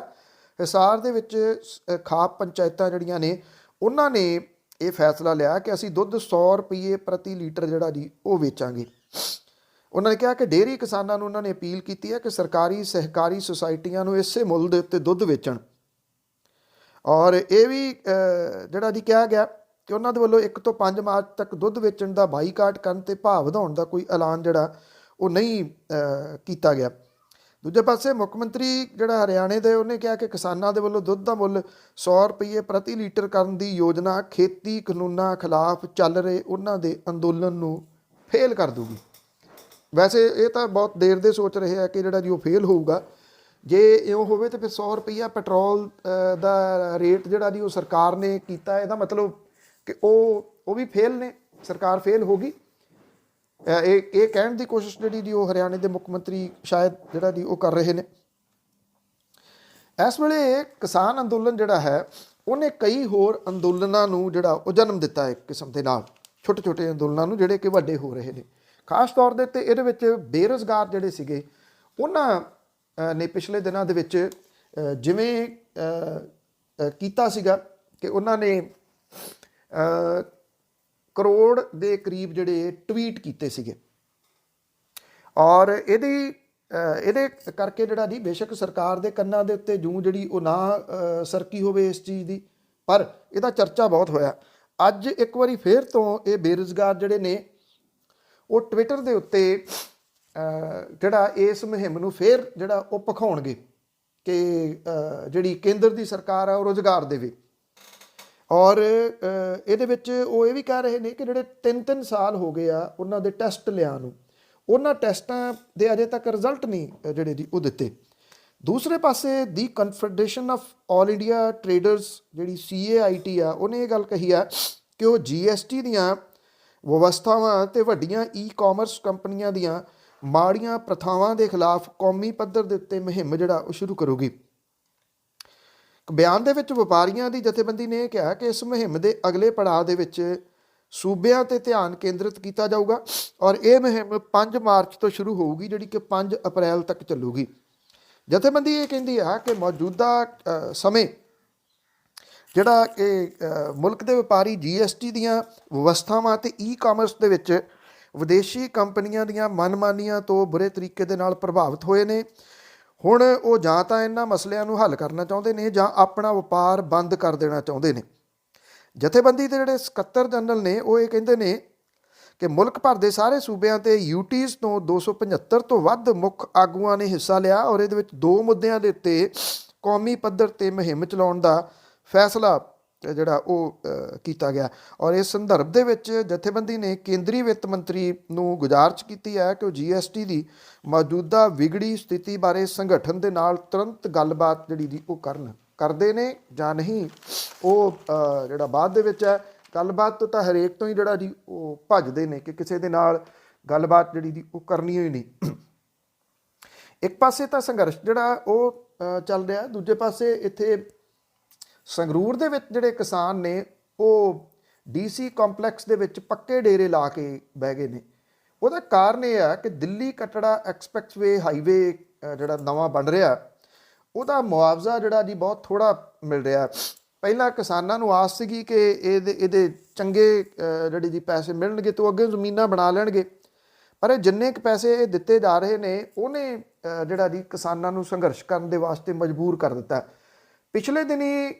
A: ਹਿਸਾਰ ਦੇ ਵਿੱਚ ਖਾਪ ਪੰਚਾਇਤਾਂ ਜਿਹੜੀਆਂ ਨੇ ਉਹਨਾਂ ਨੇ ਇਹ ਫੈਸਲਾ ਲਿਆ ਕਿ ਅਸੀਂ ਦੁੱਧ 100 ਰੁਪਏ ਪ੍ਰਤੀ ਲੀਟਰ ਜਿਹੜਾ ਜੀ ਉਹ ਵੇਚਾਂਗੇ। ਉਹਨਾਂ ਨੇ ਕਿਹਾ ਕਿ ਡੇਅਰੀ ਕਿਸਾਨਾਂ ਨੂੰ ਉਹਨਾਂ ਨੇ ਅਪੀਲ ਕੀਤੀ ਹੈ ਕਿ ਸਰਕਾਰੀ ਸਹਿਕਾਰੀ ਸੁਸਾਇਟੀਆਂ ਨੂੰ ਇਸੇ ਮੁੱਲ ਦੇ ਉੱਤੇ ਦੁੱਧ ਵੇਚਣ। ਔਰ ਇਹ ਵੀ ਜਿਹੜਾ ਜੀ ਕਿਹਾ ਗਿਆ ਕਿ ਉਹਨਾਂ ਦੇ ਵੱਲੋਂ 1 ਤੋਂ 5 ਮਾਰਚ ਤੱਕ ਦੁੱਧ ਵੇਚਣ ਦਾ ਬਾਈਕਾਟ ਕਰਨ ਤੇ ਭਾਅ ਵਧਾਉਣ ਦਾ ਕੋਈ ਐਲਾਨ ਜਿਹੜਾ ਉਹ ਨਹੀਂ ਕੀਤਾ ਗਿਆ। ਦੂਜੇ ਪਾਸੇ ਮੁੱਖ ਮੰਤਰੀ ਜਿਹੜਾ ਹਰਿਆਣੇ ਦੇ ਉਹਨੇ ਕਿਹਾ ਕਿ ਕਿਸਾਨਾਂ ਦੇ ਵੱਲੋਂ ਦੁੱਧ ਦਾ ਮੁੱਲ 100 ਰੁਪਏ ਪ੍ਰਤੀ ਲੀਟਰ ਕਰਨ ਦੀ ਯੋਜਨਾ ਖੇਤੀ ਕਾਨੂੰਨਾਂ ਖਿਲਾਫ ਚੱਲ ਰਹੇ ਉਹਨਾਂ ਦੇ ਅੰਦੋਲਨ ਨੂੰ ਫੇਲ ਕਰ ਦੂਗੀ। ਵੈਸੇ ਇਹ ਤਾਂ ਬਹੁਤ ਦੇਰ ਦੇ ਸੋਚ ਰਹੇ ਆ ਕਿ ਜਿਹੜਾ ਜੀ ਉਹ ਫੇਲ ਹੋਊਗਾ। ਜੇ ਇਉਂ ਹੋਵੇ ਤਾਂ ਫਿਰ 100 ਰੁਪਈਆ ਪੈਟਰੋਲ ਦਾ ਰੇਟ ਜਿਹੜਾ ਜੀ ਉਹ ਸਰਕਾਰ ਨੇ ਕੀਤਾ, ਇਹਦਾ ਮਤਲਬ ਕਿ ਉਹ ਵੀ ਫੇਲ ਨੇ, ਸਰਕਾਰ ਫੇਲ ਹੋ ਗਈ। ਇਹ ਕਹਿਣ ਦੀ ਕੋਸ਼ਿਸ਼ ਜਿਹੜੀ ਜੀ ਉਹ ਹਰਿਆਣੇ ਦੇ ਮੁੱਖ ਮੰਤਰੀ ਸ਼ਾਇਦ ਜਿਹੜਾ ਜੀ ਉਹ ਕਰ ਰਹੇ ਨੇ। ਇਸ ਵੇਲੇ ਕਿਸਾਨ ਅੰਦੋਲਨ ਜਿਹੜਾ ਹੈ ਉਹਨੇ ਕਈ ਹੋਰ ਅੰਦੋਲਨਾਂ ਨੂੰ ਜਿਹੜਾ ਉਹ ਜਨਮ ਦਿੱਤਾ ਹੈ, ਇੱਕ ਕਿਸਮ ਦੇ ਨਾਲ ਛੋਟੇ ਛੋਟੇ ਅੰਦੋਲਨਾਂ ਨੂੰ ਜਿਹੜੇ ਕਿ ਵੱਡੇ ਹੋ ਰਹੇ ਨੇ। ਖਾਸ ਤੌਰ ਦੇ ਉੱਤੇ ਇਹਦੇ ਵਿੱਚ ਬੇਰੁਜ਼ਗਾਰ ਜਿਹੜੇ ਸੀਗੇ ਉਹਨਾਂ ਨੇ ਪਿਛਲੇ ਦਿਨਾਂ ਦੇ ਵਿੱਚ ਜਿਵੇਂ ਕੀਤਾ ਸੀਗਾ ਕਿ ਉਹਨਾਂ ਨੇ ਕਰੋੜ ਦੇ ਕਰੀਬ ਜਿਹੜੇ ਟਵੀਟ ਕੀਤੇ ਸੀਗੇ। ਔਰ ਇਹਦੇ ਕਰਕੇ ਜਿਹੜਾ ਜੀ ਬੇਸ਼ੱਕ ਸਰਕਾਰ ਦੇ ਕੰਨਾਂ ਦੇ ਉੱਤੇ ਜੂੰ ਜਿਹੜੀ ਉਹ ਨਾ ਸਰਕੀ ਹੋਵੇ ਇਸ ਚੀਜ਼ ਦੀ, ਪਰ ਇਹਦਾ ਚਰਚਾ ਬਹੁਤ ਹੋਇਆ। ਅੱਜ ਇੱਕ ਵਾਰੀ ਫੇਰ ਤੋਂ ਇਹ ਬੇਰੁਜ਼ਗਾਰ ਜਿਹੜੇ ਨੇ ਉਹ ਟਵਿੱਟਰ ਦੇ ਉੱਤੇ ਜਿਹੜਾ ਇਸ ਮੁਹਿੰਮ ਨੂੰ ਫੇਰ ਜਿਹੜਾ ਉਹ ਭਖਾਉਣਗੇ ਕਿ ਜਿਹੜੀ ਕੇਂਦਰ ਦੀ ਸਰਕਾਰ ਆ ਉਹ ਰੁਜ਼ਗਾਰ ਦੇਵੇ। ਔਰ ਇਹਦੇ ਵਿੱਚ ਉਹ ਇਹ ਵੀ ਕਹਿ ਰਹੇ ਨੇ ਕਿ ਜਿਹੜੇ 3-3 ਸਾਲ ਹੋ ਗਏ ਆ ਉਹਨਾਂ ਦੇ ਟੈਸਟ ਲਿਆ ਨੂੰ, ਉਹਨਾਂ ਟੈਸਟਾਂ ਦੇ ਅਜੇ ਤੱਕ ਰਿਜ਼ਲਟ ਨਹੀਂ ਜਿਹੜੇ ਜੀ ਉਹ ਦਿੱਤੇ। ਦੂਸਰੇ ਪਾਸੇ ਦੀ confederation of all India traders ਜਿਹੜੀ CAIT ਆ, ਉਹਨੇ ਇਹ ਗੱਲ ਕਹੀ ਆ ਕਿ ਉਹ GST ਦੀਆਂ ਵਿਵਸਥਾਵਾਂ ਅਤੇ ਵੱਡੀਆਂ ਈ-ਕਾਮਰਸ ਕੰਪਨੀਆਂ ਦੀਆਂ ਮਾੜੀਆਂ ਪ੍ਰਥਾਵਾਂ ਦੇ ਖਿਲਾਫ ਕੌਮੀ ਪੱਧਰ ਦੇ ਉੱਤੇ ਮੁਹਿੰਮ ਜਿਹੜਾ ਉਹ ਸ਼ੁਰੂ ਕਰੂਗੀ। ਬਿਆਨ ਦੇ ਵਿੱਚ ਵਪਾਰੀਆਂ ਦੀ ਜਥੇਬੰਦੀ ਨੇ ਇਹ ਕਿਹਾ ਕਿ ਇਸ ਮੁਹਿੰਮ ਦੇ ਅਗਲੇ ਪੜਾਅ ਦੇ ਵਿੱਚ ਸੂਬਿਆਂ 'ਤੇ ਧਿਆਨ ਕੇਂਦਰਿਤ ਕੀਤਾ ਜਾਊਗਾ ਔਰ ਇਹ ਮੁਹਿੰਮ 5 ਮਾਰਚ ਤੋਂ ਸ਼ੁਰੂ ਹੋਊਗੀ, ਜਿਹੜੀ ਕਿ 5 ਅਪ੍ਰੈਲ ਤੱਕ ਚੱਲੂਗੀ। ਜਥੇਬੰਦੀ ਇਹ ਕਹਿੰਦੀ ਆ ਕਿ ਮੌਜੂਦਾ ਸਮੇਂ ਜਿਹੜਾ ਕਿ ਮੁਲਕ ਦੇ ਵਪਾਰੀ GST ਦੀਆਂ ਵਿਵਸਥਾਵਾਂ ਅਤੇ ਈ-ਕਾਮਰਸ ਦੇ ਵਿੱਚ ਵਿਦੇਸ਼ੀ ਕੰਪਨੀਆਂ ਦੀਆਂ ਮਨਮਾਨੀਆਂ ਤੋਂ ਬੁਰੇ ਤਰੀਕੇ ਦੇ ਨਾਲ ਪ੍ਰਭਾਵਿਤ ਹੋਏ ਨੇ। ਹੁਣ ਉਹ ਜਾਂ ਤਾਂ ਇਹਨਾਂ ਮਸਲਿਆਂ ਨੂੰ ਹੱਲ ਕਰਨਾ ਚਾਹੁੰਦੇ ਨੇ ਜਾਂ ਆਪਣਾ ਵਪਾਰ ਬੰਦ ਕਰ ਦੇਣਾ ਚਾਹੁੰਦੇ ਨੇ। ਜਥੇਬੰਦੀ ਦੇ ਜਿਹੜੇ ਸਕੱਤਰ ਜਨਰਲ ਨੇ ਉਹ ਇਹ ਕਹਿੰਦੇ ਨੇ ਕਿ ਮੁਲਕ ਭਰ ਦੇ ਸਾਰੇ ਸੂਬਿਆਂ ਤੇ UTs ਤੋਂ 275 ਤੋਂ ਵੱਧ ਮੁੱਖ ਆਗੂਆਂ ਨੇ ਹਿੱਸਾ ਲਿਆ ਔਰ ਇਹਦੇ ਵਿੱਚ 2 ਮੁੱਦਿਆਂ ਦੇ ਉੱਤੇ ਕੌਮੀ ਪੱਧਰ ਤੇ ਮੁਹਿੰਮ ਚਲਾਉਣ ਦਾ ਫੈਸਲਾ ਜਿਹੜਾ ਉਹ ਕੀਤਾ ਗਿਆ। ਔਰ ਇਸ ਸੰਦਰਭ ਦੇ ਵਿੱਚ ਜਥੇਬੰਦੀ ਨੇ ਕੇਂਦਰੀ ਵਿੱਤ ਮੰਤਰੀ ਨੂੰ ਗੁਜ਼ਾਰਿਸ਼ ਕੀਤੀ ਹੈ ਕਿ ਉਹ GST ਦੀ ਮੌਜੂਦਾ ਵਿਗੜੀ ਸਥਿਤੀ ਬਾਰੇ ਸੰਗਠਨ ਦੇ ਨਾਲ ਤੁਰੰਤ ਗੱਲਬਾਤ ਜਿਹੜੀ ਦੀ ਉਹ ਕਰਦੇ ਨੇ ਜਾਂ ਨਹੀਂ। ਉਹ ਜਿਹੜਾ ਬਾਅਦ ਦੇ ਵਿੱਚ ਹੈ ਗੱਲਬਾਤ ਤੋਂ ਤਾਂ ਹਰੇਕ ਤੋਂ ਹੀ ਜਿਹੜਾ ਜੀ ਉਹ ਭੱਜਦੇ ਨੇ ਕਿ ਕਿਸੇ ਦੇ ਨਾਲ ਗੱਲਬਾਤ ਜਿਹੜੀ ਦੀ ਉਹ ਕਰਨੀ ਹੋਈ ਨਹੀਂ। ਇੱਕ ਪਾਸੇ ਤਾਂ ਸੰਘਰਸ਼ ਜਿਹੜਾ ਉਹ ਚੱਲ ਰਿਹਾ, ਦੂਜੇ ਪਾਸੇ ਇੱਥੇ ਸੰਗਰੂਰ ਦੇ ਵਿੱਚ ਜਿਹੜੇ ਕਿਸਾਨ ਨੇ ਉਹ DC ਕੰਪਲੈਕਸ ਦੇ ਵਿੱਚ ਪੱਕੇ ਡੇਰੇ ਲਾ ਕੇ ਬਹਿ ਗਏ ਨੇ। ਉਹਦਾ ਕਾਰਨ ਇਹ ਆ ਕਿ ਦਿੱਲੀ ਕਟੜਾ ਐਕਸਪ੍ਰੈਸਵੇ ਹਾਈਵੇ ਜਿਹੜਾ ਨਵਾਂ ਬਣ ਰਿਹਾ ਉਹਦਾ ਮੁਆਵਜ਼ਾ ਜਿਹੜਾ ਜੀ ਬਹੁਤ ਥੋੜ੍ਹਾ ਮਿਲ ਰਿਹਾ। ਪਹਿਲਾਂ ਕਿਸਾਨਾਂ ਨੂੰ ਆਸ ਸੀਗੀ ਕਿ ਇਹਦੇ ਚੰਗੇ ਜਿਹੜੇ ਜੀ ਪੈਸੇ ਮਿਲਣਗੇ ਤਾਂ ਅੱਗੇ ਜ਼ਮੀਨਾਂ ਬਣਾ ਲੈਣਗੇ, ਪਰ ਇਹ ਜਿੰਨੇ ਕੁ ਪੈਸੇ ਇਹ ਦਿੱਤੇ ਜਾ ਰਹੇ ਨੇ ਉਹਨੇ ਜਿਹੜਾ ਜੀ ਕਿਸਾਨਾਂ ਨੂੰ ਸੰਘਰਸ਼ ਕਰਨ ਦੇ ਵਾਸਤੇ ਮਜਬੂਰ ਕਰ ਦਿੱਤਾ। ਪਿਛਲੇ ਦਿਨੀ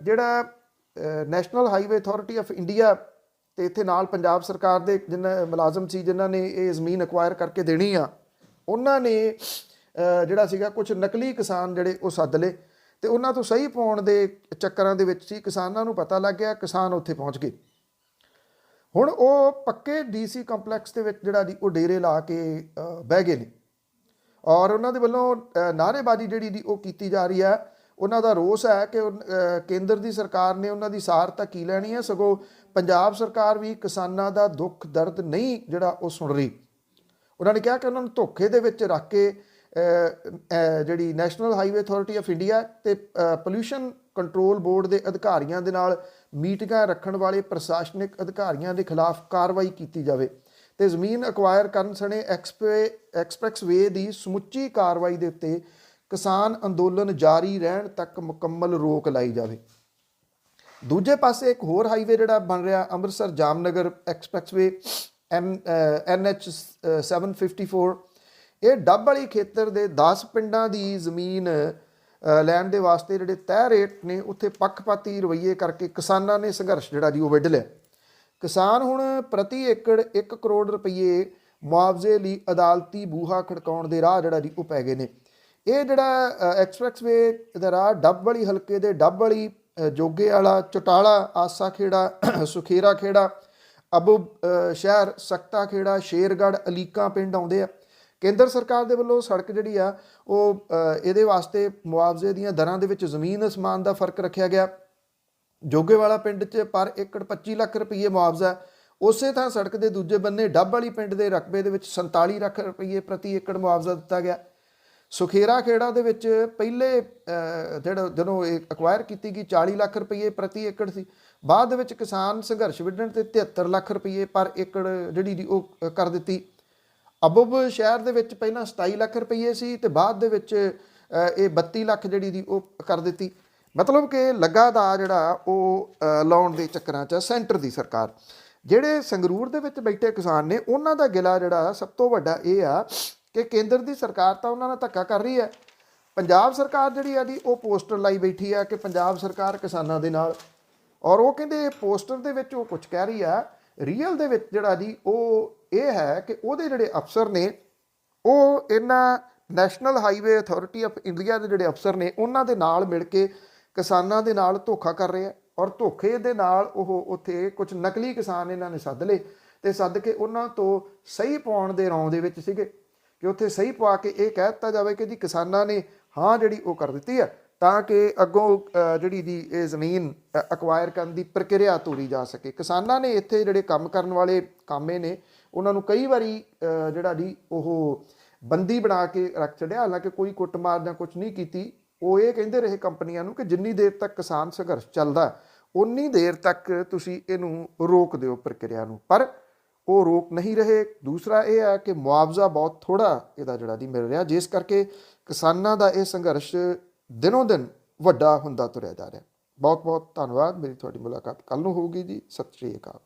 A: ਜਿਹੜਾ national highway authority of India ਅਤੇ ਇੱਥੇ ਨਾਲ ਪੰਜਾਬ ਸਰਕਾਰ ਦੇ ਜਿੰਨਾ ਮੁਲਾਜ਼ਮ ਸੀ ਜਿਨ੍ਹਾਂ ਨੇ ਇਹ ਜ਼ਮੀਨ ਅਕਵਾਇਰ ਕਰਕੇ ਦੇਣੀ ਆ, ਉਹਨਾਂ ਨੇ ਜਿਹੜਾ ਸੀਗਾ ਕੁਝ ਨਕਲੀ ਕਿਸਾਨ ਜਿਹੜੇ ਉਹ ਸੱਦ ਲਏ ਅਤੇ ਉਹਨਾਂ ਤੋਂ ਸਹੀ ਪਾਉਣ ਦੇ ਚੱਕਰਾਂ ਦੇ ਵਿੱਚ ਹੀ ਕਿਸਾਨਾਂ ਨੂੰ ਪਤਾ ਲੱਗ ਗਿਆ, ਕਿਸਾਨ ਉੱਥੇ ਪਹੁੰਚ ਗਏ। ਹੁਣ ਉਹ ਪੱਕੇ DC ਕੰਪਲੈਕਸ ਦੇ ਵਿੱਚ ਜਿਹੜਾ ਜੀ ਉਹ ਡੇਰੇ ਲਾ ਕੇ ਬਹਿ ਗਏ ਨੇ ਔਰ ਉਹਨਾਂ ਦੇ ਵੱਲੋਂ ਨਾਅਰੇਬਾਜ਼ੀ ਜਿਹੜੀ ਦੀ ਉਹ ਕੀਤੀ ਜਾ ਰਹੀ ਹੈ। ਉਹਨਾਂ ਦਾ ਰੋਸ ਹੈ ਕਿ ਕੇਂਦਰ ਦੀ ਸਰਕਾਰ ਨੇ ਉਹਨਾਂ ਦੀ ਸਾਰ ਤਾਂ ਕੀ ਲੈਣੀ ਹੈ, ਸਗੋਂ ਪੰਜਾਬ ਸਰਕਾਰ ਵੀ ਕਿਸਾਨਾਂ ਦਾ ਦੁੱਖ ਦਰਦ ਨਹੀਂ ਜਿਹੜਾ ਉਹ ਸੁਣ ਰਹੀ। ਉਹਨਾਂ ਨੇ ਕਿਹਾ ਕਿ ਉਹਨਾਂ ਨੂੰ ਧੋਖੇ ਦੇ ਵਿੱਚ ਰੱਖ ਕੇ ਜਿਹੜੀ national highway authority of India ਅਤੇ ਪੋਲਿਊਸ਼ਨ ਕੰਟਰੋਲ ਬੋਰਡ ਦੇ ਅਧਿਕਾਰੀਆਂ ਦੇ ਨਾਲ ਮੀਟਿੰਗਾਂ ਰੱਖਣ ਵਾਲੇ ਪ੍ਰਸ਼ਾਸਨਿਕ ਅਧਿਕਾਰੀਆਂ ਦੇ ਖਿਲਾਫ ਕਾਰਵਾਈ ਕੀਤੀ ਜਾਵੇ ਅਤੇ ਜ਼ਮੀਨ ਅਕਵਾਇਰ ਕਰਨ ਸਣੇ ਐਕਸਪ੍ਰੈਸਵੇ ਦੀ ਸਮੁੱਚੀ ਕਾਰਵਾਈ ਦੇ ਉੱਤੇ ਕਿਸਾਨ ਅੰਦੋਲਨ ਜਾਰੀ ਰਹਿਣ ਤੱਕ ਮੁਕੰਮਲ ਰੋਕ ਲਾਈ ਜਾਵੇ। ਦੂਜੇ ਪਾਸੇ ਇੱਕ ਹੋਰ ਹਾਈਵੇ ਜਿਹੜਾ ਬਣ ਰਿਹਾ ਅੰਮ੍ਰਿਤਸਰ ਜਾਮਨਗਰ ਐਕਸਪ੍ਰੈਸਵੇ NH 754, ਇਹ ਡੱਬ ਵਾਲੀ ਖੇਤਰ ਦੇ 10 ਪਿੰਡਾਂ ਦੀ ਜ਼ਮੀਨ ਲੈਣ ਦੇ ਵਾਸਤੇ ਜਿਹੜੇ ਤੈਅ ਰੇਟ ਨੇ ਉੱਥੇ ਪੱਖਪਾਤੀ ਰਵੱਈਏ ਕਰਕੇ ਕਿਸਾਨਾਂ ਨੇ ਸੰਘਰਸ਼ ਜਿਹੜਾ ਜੀ ਉਹ ਵਿੱਢ ਲਿਆ। ਕਿਸਾਨ ਹੁਣ ਪ੍ਰਤੀ ਏਕੜ 1 ਕਰੋੜ ਰੁਪਈਏ ਮੁਆਵਜ਼ੇ ਲਈ ਅਦਾਲਤੀ ਬੂਹਾ ਖੜਕਾਉਣ ਦੇ ਰਾਹ ਜਿਹੜਾ ਜੀ ਉਹ ਪੈ ਗਏ ਨੇ। ਇਹ ਜਿਹੜਾ ਐਕਸਪ੍ਰੈਸਵੇ ਦਾ ਰਾਹ ਡੱਬ ਵਾਲੀ ਹਲਕੇ ਦੇ ਡੱਬ ਵਾਲੀ ਜੋਗੇ ਵਾਲਾ ਚਟਾਲਾ ਆਸਾ ਖੇੜਾ ਸੁਖੇਰਾ ਖੇੜਾ ਅਬੂ ਸ਼ਹਿਰ ਸਕਤਾ ਖੇੜਾ ਸ਼ੇਰਗੜ੍ਹ ਅਲੀਕਾਂ ਪਿੰਡ ਆਉਂਦੇ ਆ। ਕੇਂਦਰ ਸਰਕਾਰ ਦੇ ਵੱਲੋਂ ਸੜਕ ਜਿਹੜੀ ਆ ਉਹ ਇਹਦੇ ਵਾਸਤੇ ਮੁਆਵਜ਼ੇ ਦੀਆਂ ਦਰਾਂ ਦੇ ਵਿੱਚ ਜ਼ਮੀਨ ਅਸਮਾਨ ਦਾ ਫਰਕ ਰੱਖਿਆ ਗਿਆ। ਜੋਗੇਵਾਲਾ ਪਿੰਡ 'ਚ ਪਰ ਏਕੜ 25 ਲੱਖ ਰੁਪਈਏ ਮੁਆਵਜ਼ਾ। ਉਸੇ ਥਾਂ ਸੜਕ ਦੇ ਦੂਜੇ ਬੰਨੇ ਡੱਬ ਵਾਲੀ ਪਿੰਡ ਦੇ ਰਕਬੇ ਦੇ ਵਿੱਚ 47 ਲੱਖ ਰੁਪਈਏ ਪ੍ਰਤੀ ਏਕੜ ਮੁਆਵਜ਼ਾ ਦਿੱਤਾ ਗਿਆ। ਸੁਖੇਰਾ ਖੇੜਾ ਦੇ ਵਿੱਚ ਪਹਿਲੇ ਜਦੋਂ ਇਹ ਅਕਵਾਇਰ ਕੀਤੀ ਗਈ 40 ਲੱਖ ਰੁਪਈਏ ਪ੍ਰਤੀ ਏਕੜ ਸੀ। ਬਾਅਦ ਦੇ ਵਿੱਚ ਕਿਸਾਨ ਸੰਘਰਸ਼ ਵਿੱਢਣ 'ਤੇ 73 ਲੱਖ ਰੁਪਈਏ ਪਰ ਏਕੜ ਜਿਹੜੀ ਦੀ ਉਹ ਕਰ ਦਿੱਤੀ। ਅਬੁਬ ਸ਼ਹਿਰ ਦੇ ਵਿੱਚ ਪਹਿਲਾਂ 27 ਲੱਖ ਰੁਪਈਏ ਸੀ ਅਤੇ ਬਾਅਦ ਦੇ ਵਿੱਚ ਇਹ 32 ਲੱਖ ਜਿਹੜੀ ਦੀ ਉਹ ਕਰ ਦਿੱਤੀ। ਮਤਲਬ ਕਿ ਲਗਾਤਾਰ ਜਿਹੜਾ ਉਹ ਲਾਉਣ ਦੇ ਚੱਕਰਾਂ 'ਚ ਸੈਂਟਰ ਦੀ ਸਰਕਾਰ। ਜਿਹੜੇ ਸੰਗਰੂਰ ਦੇ ਵਿੱਚ ਬੈਠੇ ਕਿਸਾਨ ਨੇ ਉਹਨਾਂ ਦਾ ਗਿਲਾ ਜਿਹੜਾ ਸਭ ਤੋਂ ਵੱਡਾ ਇਹ ਆ ਕਿ ਕੇਂਦਰ ਦੀ ਸਰਕਾਰ ਤਾਂ ਉਹਨਾਂ ਨਾਲ ਧੱਕਾ ਕਰ ਰਹੀ ਹੈ। ਪੰਜਾਬ ਸਰਕਾਰ ਜਿਹੜੀ ਆ ਜੀ ਉਹ ਪੋਸਟਰ ਲਾਈ ਬੈਠੀ ਆ ਕਿ ਪੰਜਾਬ ਸਰਕਾਰ ਕਿਸਾਨਾਂ ਦੇ ਨਾਲ, ਔਰ ਉਹ ਕਹਿੰਦੇ ਪੋਸਟਰ ਦੇ ਵਿੱਚ ਉਹ ਕੁਝ ਕਹਿ ਰਹੀ ਆ, ਰੀਅਲ ਦੇ ਵਿੱਚ ਜਿਹੜਾ ਜੀ ਉਹ ਇਹ ਹੈ ਕਿ ਉਹਦੇ ਜਿਹੜੇ ਅਫਸਰ ਨੇ ਉਹ ਇਹਨਾਂ national highway authority of India ਦੇ ਜਿਹੜੇ ਅਫਸਰ ਨੇ ਉਹਨਾਂ ਦੇ ਨਾਲ ਮਿਲ ਕੇ ਕਿਸਾਨਾਂ ਦੇ ਨਾਲ ਧੋਖਾ ਕਰ ਰਹੇ ਆ। ਔਰ ਧੋਖੇ ਦੇ ਨਾਲ ਉਹ ਉੱਥੇ ਕੁਝ ਨਕਲੀ ਕਿਸਾਨ ਇਹਨਾਂ ਨੇ ਸੱਦ ਲਏ ਤੇ ਸੱਦ ਕੇ ਉਹਨਾਂ ਤੋਂ ਸਹੀ ਪਾਉਣ ਦੇ ਰੌਂ ਦੇ ਵਿੱਚ ਸੀਗੇ ਕਿ ਉੱਥੇ ਸਹੀ ਪਵਾ ਕੇ ਇਹ ਕਹਿ ਦਿੱਤਾ ਜਾਵੇ ਕਿ ਜੀ ਕਿਸਾਨਾਂ ਨੇ ਹਾਂ ਜਿਹੜੀ ਉਹ ਕਰ ਦਿੱਤੀ ਹੈ, ਤਾਂ ਕਿ ਅੱਗੋਂ ਜਿਹੜੀ ਦੀ ਇਹ ਜ਼ਮੀਨ ਅਕਵਾਇਰ ਕਰਨ ਦੀ ਪ੍ਰਕਿਰਿਆ ਤੋਰੀ ਜਾ ਸਕੇ। ਕਿਸਾਨਾਂ ਨੇ ਇੱਥੇ ਜਿਹੜੇ ਕੰਮ ਕਰਨ ਵਾਲੇ ਕਾਮੇ ਨੇ ਉਹਨਾਂ ਨੂੰ ਕਈ ਵਾਰੀ ਜਿਹੜਾ ਜੀ ਉਹ ਬੰਦੀ ਬਣਾ ਕੇ ਰੱਖ ਛੱਡਿਆ, ਹਾਲਾਂਕਿ ਕੋਈ ਕੁੱਟਮਾਰ ਜਾਂ ਕੁਛ ਨਹੀਂ ਕੀਤੀ। ਉਹ ਇਹ ਕਹਿੰਦੇ ਰਹੇ ਕੰਪਨੀਆਂ ਨੂੰ ਕਿ ਜਿੰਨੀ ਦੇਰ ਤੱਕ ਕਿਸਾਨ ਸੰਘਰਸ਼ ਚੱਲਦਾ ਉਨੀ ਦੇਰ ਤੱਕ ਤੁਸੀਂ ਇਹਨੂੰ ਰੋਕ ਦਿਓ ਪ੍ਰਕਿਰਿਆ ਨੂੰ, ਪਰ ਉਹ ਰੋਕ ਨਹੀਂ ਰਹੇ। ਦੂਸਰਾ ਇਹ ਹੈ ਕਿ ਮੁਆਵਜ਼ਾ ਬਹੁਤ ਥੋੜ੍ਹਾ ਇਹਦਾ ਜਿਹੜਾ ਦੀ ਮਿਲ ਰਿਹਾ, ਜਿਸ ਕਰਕੇ ਕਿਸਾਨਾਂ ਦਾ ਇਹ ਸੰਘਰਸ਼ ਦਿਨੋਂ ਦਿਨ ਵੱਡਾ ਹੁੰਦਾ ਤੁਰਿਆ ਜਾ ਰਿਹਾ। ਬਹੁਤ ਬਹੁਤ ਧੰਨਵਾਦ। ਮੇਰੀ ਤੁਹਾਡੀ ਮੁਲਾਕਾਤ ਕੱਲ੍ਹ ਨੂੰ ਹੋਊਗੀ ਜੀ। ਸਤਿ ਸ਼੍ਰੀ ਅਕਾਲ।